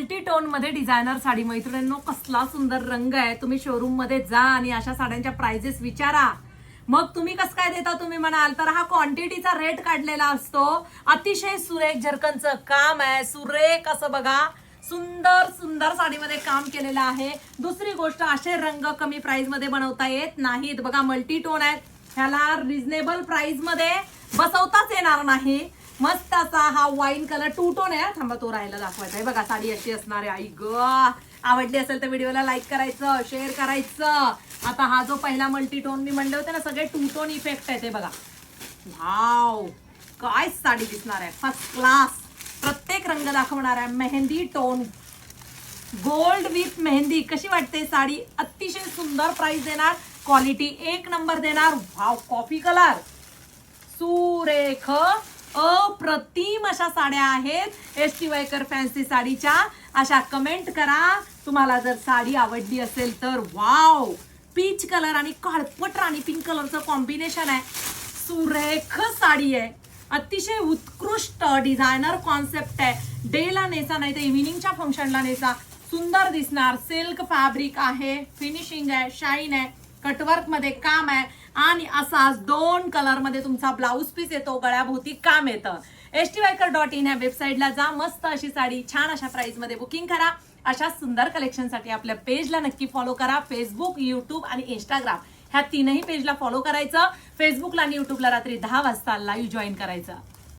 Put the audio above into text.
Multi tone मध्ये designer sari. मैत्रिणींनो, कसला सुंदर रंग आहे. तुम्ही शोरूम मध्ये जा आणि अशा साड्यांच्या प्राइजेस विचारा. मग तुम्ही कसं काय देता तुम्ही म्हणाल तर हा क्वांटिटीचा रेट काढलेला असतो. अतिशय सुरेख झरकनचं काम आहे. सुरेख असं बघा, सुंदर सुंदर साडीमध्ये काम केलेलं आहे. दुसरी गोष्ट, असे रंग कमी प्राइस मध्ये बनवता येत नाहीत. बघा मल्टी टोन आहेत, ह्याला रिझनेबल प्राइस मध्ये बसवताच येणार नाही. मस्त असा हा वाईन कलर टू टोन आहे. थांबा, तो राहायला दाखवायचा आहे. बघा साडी अशी असणार आहे. आई ग, आवडली असेल तर व्हिडिओला लाईक करायचं, शेअर करायचं. आता हा जो पहिला मल्टी टोन मी म्हणले होते ना, सगळे टू टोन इफेक्ट आहे ते बघा. वाव, काय साडी दिसणार आहे, फर्स्ट क्लास. प्रत्येक रंग दाखवणार आहे. Mehndi tone, gold with mehndi. कशी वाटते साडी? अतिशय सुंदर प्राइस देणार, क्वालिटी एक नंबर देणार. वाव, कॉफी कलर, सुरेख अप्रतिम अशा साड्या आहेत एसटी वायकर फॅन्सी साडीच्या. अशा कमेंट करा तुम्हाला जर साडी आवडली असेल तर. वाव, पीच कलर आणि काळपट राणी पिंक कलरचं कॉम्बिनेशन आहे. सुरेख साडी आहे, अतिशय उत्कृष्ट डिझायनर कॉन्सेप्ट आहे. डेला नेसा नाही तर इव्हिनिंगच्या फंक्शनला नेसा, सुंदर दिसणार. सिल्क फॅब्रिक आहे, फिनिशिंग आहे, शाईन आहे, कटवर्क मध्ये काम आहे आणि असाच 2 कलर मध्ये तुमचा ब्लाऊज पीस येतो, गळ्याभोवती काम येतं. stviker.in ह्या वेबसाईटला जा. मस्त अशी साडी छान अशा प्राइस मध्ये बुकिंग करा. अशा सुंदर कलेक्शनसाठी आपल्या पेजला नक्की फॉलो करा. फेसबुक, युट्यूब आणि इंस्टाग्राम ह्या तीनही पेजला फॉलो करायचं. फेसबुकला आणि युट्यूबला रात्री 10 वाजता लाईव्ह जॉईन करायचं.